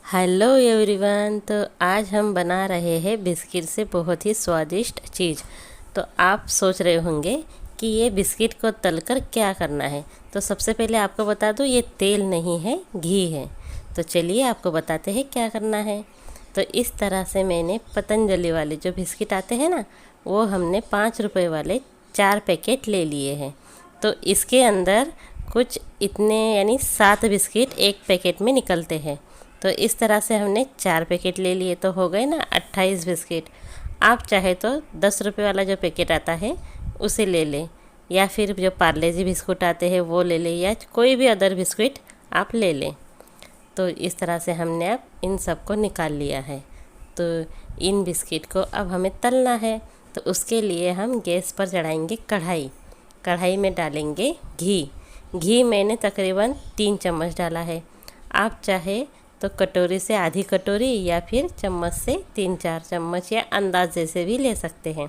Hello everyone. तो आज हम बना रहे हैं बिस्किट से बहुत ही स्वादिष्ट चीज़। तो आप सोच रहे होंगे कि ये बिस्किट को तलकर क्या करना है। तो सबसे पहले आपको बता दूं, ये तेल नहीं है, घी है। तो चलिए आपको बताते हैं क्या करना है। तो इस तरह से मैंने पतंजलि वाले जो बिस्किट आते हैं ना, वो हमने 5 रुपए वाले 4 पैकेट ले लिए हैं। तो इसके अंदर कुछ इतने यानी 7 बिस्किट एक पैकेट में निकलते हैं। तो इस तरह से हमने 4 पैकेट ले लिए, तो हो गए ना 28 बिस्किट। आप चाहे तो 10 रुपये वाला जो पैकेट आता है उसे ले लें, या फिर जो पार्ले जी बिस्कुट आते हैं वो ले लें, या कोई भी अदर बिस्किट आप ले लें। तो इस तरह से हमने अब इन सबको निकाल लिया है। तो इन बिस्किट को अब हमें तलना है। तो उसके लिए हम गैस पर चढ़ाएंगे कढ़ाई। कढ़ाई में डालेंगे घी। घी मैंने तकरीबन 3 चम्मच डाला है। आप चाहे तो कटोरी से आधी कटोरी, या फिर चम्मच से 3-4 चम्मच, या अंदाज जैसे भी ले सकते हैं।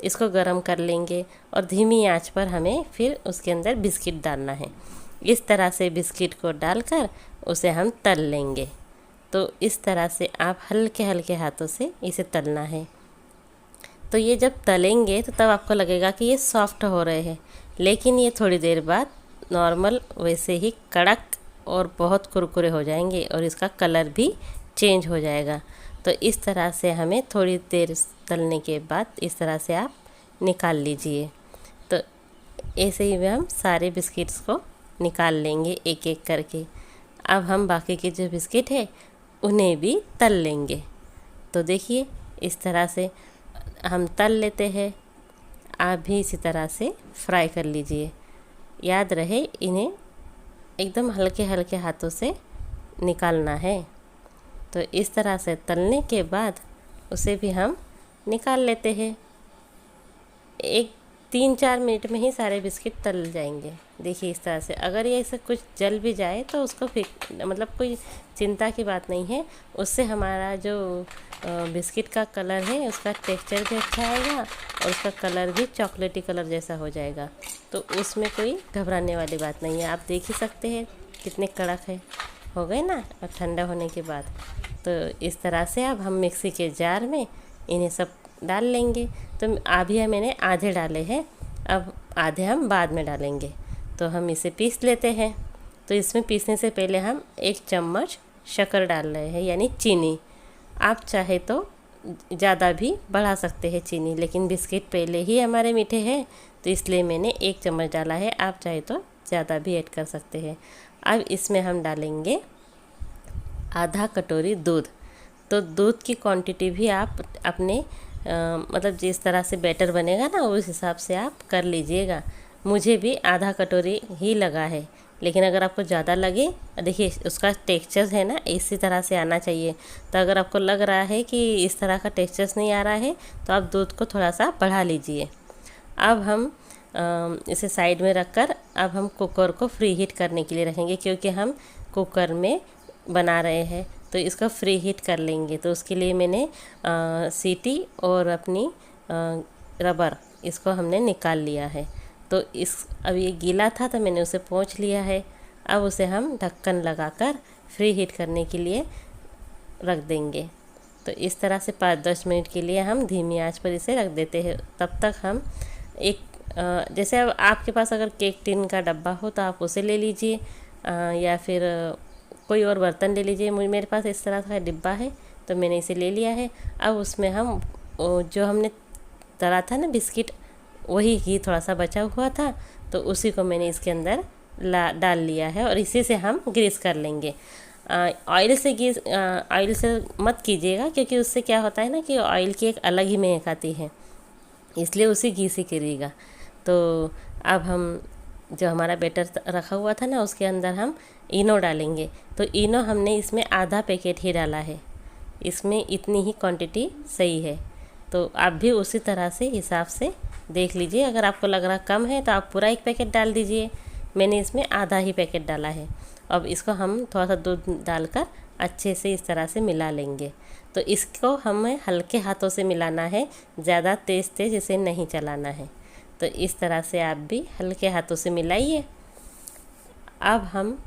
इसको गरम कर लेंगे और धीमी आंच पर हमें फिर उसके अंदर बिस्किट डालना है। इस तरह से बिस्किट को डालकर उसे हम तल लेंगे। तो इस तरह से आप हल्के हल्के हाथों से इसे तलना है। तो ये जब तलेंगे तो तब आपको लगेगा कि ये सॉफ्ट हो रहे हैं, लेकिन ये थोड़ी देर बाद नॉर्मल वैसे ही कड़क और बहुत कुरकुरे हो जाएंगे, और इसका कलर भी चेंज हो जाएगा। तो इस तरह से हमें थोड़ी देर तलने के बाद इस तरह से आप निकाल लीजिए। तो ऐसे ही हम सारे बिस्किट्स को निकाल लेंगे एक एक करके। अब हम बाकी के जो बिस्किट है उन्हें भी तल लेंगे। तो देखिए इस तरह से हम तल लेते हैं। आप भी इसी तरह से फ्राई कर लीजिए। याद रहे इन्हें एकदम हल्के हल्के हाथों से निकालना है। तो इस तरह से तलने के बाद उसे भी हम निकाल लेते हैं। 3-4 मिनट में ही सारे बिस्किट तल जाएंगे। देखिए इस तरह से। अगर ये ऐसे कुछ जल भी जाए तो उसको मतलब कोई चिंता की बात नहीं है। उससे हमारा जो बिस्किट का कलर है उसका टेक्सचर भी अच्छा आएगा, और उसका कलर भी चॉकलेटी कलर जैसा हो जाएगा। तो उसमें कोई घबराने वाली बात नहीं है। आप देख ही सकते हैं कितने कड़क है, हो गए ना और ठंडा होने के बाद। तो इस तरह से अब हम मिक्सी के जार में इन्हें सब डाल लेंगे। तो अभी मैंने आधे डाले हैं, अब आधे हम बाद में डालेंगे। तो हम इसे पीस लेते हैं। तो इसमें पीसने से पहले हम 1 चम्मच शक्कर डाल रहे हैं, यानी चीनी। आप चाहे तो ज़्यादा भी बढ़ा सकते हैं चीनी, लेकिन बिस्किट पहले ही हमारे मीठे हैं तो इसलिए मैंने 1 चम्मच डाला है। आप चाहे तो ज़्यादा भी ऐड कर सकते हैं। अब इसमें हम डालेंगे आधा कटोरी दूध। तो दूध की क्वांटिटी भी आप अपने मतलब जिस तरह से बैटर बनेगा ना उस हिसाब से आप कर लीजिएगा। मुझे भी आधा कटोरी ही लगा है, लेकिन अगर आपको ज़्यादा लगे, देखिए उसका टेक्सचर है ना इसी तरह से आना चाहिए। तो अगर आपको लग रहा है कि इस तरह का टेक्सचर नहीं आ रहा है तो आप दूध को थोड़ा सा बढ़ा लीजिए। अब हम इसे साइड में रखकर अब हम कुकर को फ्री हीट करने के लिए रखेंगे, क्योंकि हम कुकर में बना रहे हैं तो इसको फ्री हीट कर लेंगे। तो उसके लिए मैंने सीटी और अपनी रबर इसको हमने निकाल लिया है। तो अब ये गीला था तो मैंने उसे पोंछ लिया है। अब उसे हम ढक्कन लगाकर फ्री हीट करने के लिए रख देंगे। तो इस तरह से 5-10 मिनट के लिए हम धीमी आंच पर इसे रख देते हैं। तब तक हम एक जैसे अब आपके पास अगर केक टिन का डब्बा हो तो आप उसे ले लीजिए, या फिर कोई और बर्तन ले लीजिए। मेरे पास इस तरह का डिब्बा है तो मैंने इसे ले लिया है। अब उसमें हम जो हमने तला था ना बिस्किट, वही घी थोड़ा सा बचा हुआ था तो उसी को मैंने इसके अंदर डाल लिया है, और इसी से हम ग्रीस कर लेंगे। ऑयल से मत कीजिएगा, क्योंकि उससे क्या होता है ना कि ऑयल की एक अलग ही महक आती है, इसलिए उसी घी से करिएगा। तो अब हम जो हमारा बैटर रखा हुआ था ना उसके अंदर हम इनो डालेंगे। तो इनो हमने इसमें आधा पैकेट ही डाला है, इसमें इतनी ही क्वांटिटी सही है। तो आप भी उसी तरह से हिसाब से देख लीजिए। अगर आपको लग रहा कम है तो आप पूरा 1 पैकेट डाल दीजिए। मैंने इसमें आधा ही पैकेट डाला है। अब इसको हम थोड़ा सा दूध डालकर अच्छे से इस तरह से मिला लेंगे। तो इसको हमें हल्के हाथों से मिलाना है, ज़्यादा तेज़ इसे नहीं चलाना है। तो इस तरह से आप भी हल्के हाथों से मिलाइए। अब हम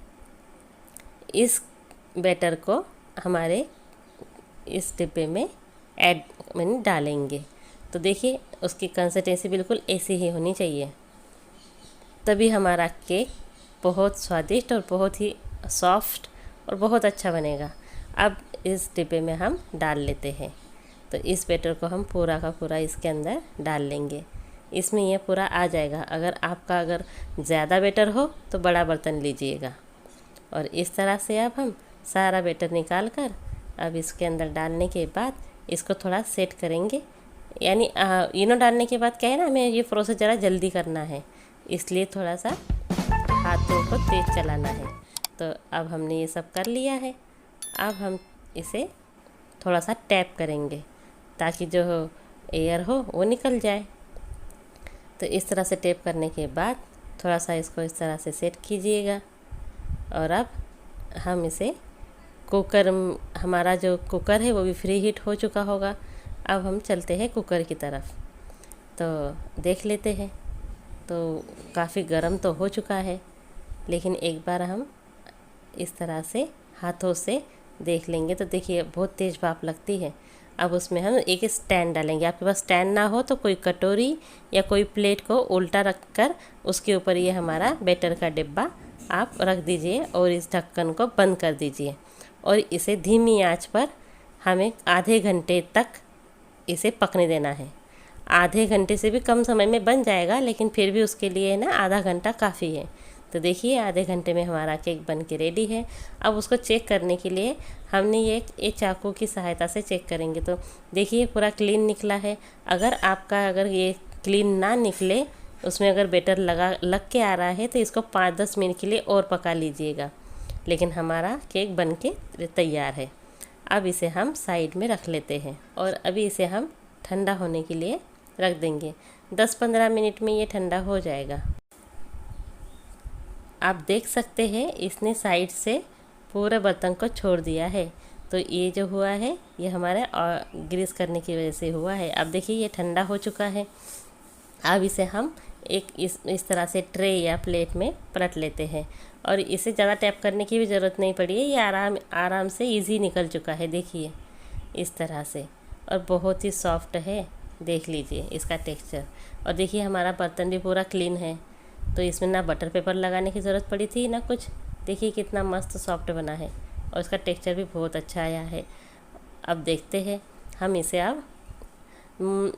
इस बैटर को हमारे इस डिब्बे में ऐड मैंने डालेंगे। तो देखिए उसकी कंसिस्टेंसी बिल्कुल ऐसी ही होनी चाहिए, तभी हमारा केक बहुत स्वादिष्ट और बहुत ही सॉफ्ट और बहुत अच्छा बनेगा। अब इस डिब्बे में हम डाल लेते हैं। तो इस बैटर को हम पूरा का पूरा इसके अंदर डाल लेंगे। इसमें यह पूरा आ जाएगा। अगर ज़्यादा बैटर हो तो बड़ा बर्तन लीजिएगा। और इस तरह से अब हम सारा बैटर निकाल कर अब इसके अंदर डालने के बाद इसको थोड़ा सेट करेंगे। यानी इनो डालने के बाद क्या है ना, हमें ये प्रोसेस ज़रा जल्दी करना है, इसलिए थोड़ा सा हाथों को तेज़ चलाना है। तो अब हमने ये सब कर लिया है। अब हम इसे थोड़ा सा टैप करेंगे ताकि जो एयर हो वो निकल जाए। तो इस तरह से टैप करने के बाद थोड़ा सा इसको इस तरह से सेट कीजिएगा। और अब हम इसे कुकर, हमारा जो कुकर है वो भी फ्री हीट हो चुका होगा। अब हम चलते हैं कुकर की तरफ, तो देख लेते हैं। तो काफ़ी गर्म तो हो चुका है, लेकिन एक बार हम इस तरह से हाथों से देख लेंगे तो देखिए बहुत तेज़ भाप लगती है। अब उसमें हम एक स्टैंड डालेंगे। आपके पास स्टैंड ना हो तो कोई कटोरी या कोई प्लेट को उल्टा रख कर उसके ऊपर ये हमारा बैटर का डिब्बा आप रख दीजिए और इस ढक्कन को बंद कर दीजिए। और इसे धीमी आंच पर हमें आधे घंटे तक इसे पकने देना है। आधे घंटे से भी कम समय में बन जाएगा, लेकिन फिर भी उसके लिए ना आधा घंटा काफ़ी है। तो देखिए आधे घंटे में हमारा केक बन के रेडी है। अब उसको चेक करने के लिए हमने ये चाकू की सहायता से चेक करेंगे। तो देखिए पूरा क्लीन निकला है। अगर ये क्लीन ना निकले, उसमें अगर बैटर लग के आ रहा है तो इसको 5-10 मिनट के लिए और पका लीजिएगा। लेकिन हमारा केक बन के तैयार है। अब इसे हम साइड में रख लेते हैं और अभी इसे हम ठंडा होने के लिए रख देंगे। 10-15 मिनट में ये ठंडा हो जाएगा। आप देख सकते हैं इसने साइड से पूरे बर्तन को छोड़ दिया है। तो ये जो हुआ है ये हमारे ग्रीस करने की वजह से हुआ है। अब देखिए ये ठंडा हो चुका है। अब इसे हम इस तरह से ट्रे या प्लेट में पलट लेते हैं और इसे ज़्यादा टैप करने की भी ज़रूरत नहीं पड़ी है। ये आराम से इजी निकल चुका है, देखिए इस तरह से। और बहुत ही सॉफ्ट है, देख लीजिए इसका टेक्सचर। और देखिए हमारा बर्तन भी पूरा क्लीन है, तो इसमें ना बटर पेपर लगाने की ज़रूरत पड़ी थी ना कुछ। देखिए कितना मस्त सॉफ्ट बना है और इसका टेक्सचर भी बहुत अच्छा आया है। अब देखते हैं हम इसे। अब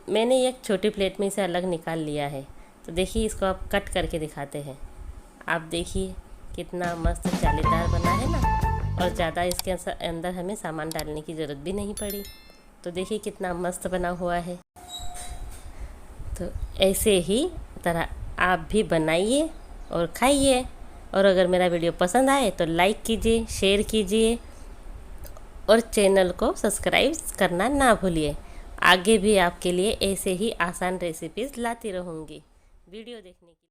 मैंने एक छोटी प्लेट में इसे अलग निकाल लिया है। तो देखिए इसको आप कट करके दिखाते हैं। आप देखिए कितना मस्त जालीदार बना है ना, और ज़्यादा इसके अंदर हमें सामान डालने की ज़रूरत भी नहीं पड़ी। तो देखिए कितना मस्त बना हुआ है। तो ऐसे ही तरह आप भी बनाइए और खाइए। और अगर मेरा वीडियो पसंद आए तो लाइक कीजिए, शेयर कीजिए और चैनल को सब्सक्राइब करना ना भूलिए। आगे भी आपके लिए ऐसे ही आसान रेसिपीज़ लाती रहूँगी। वीडियो देखने की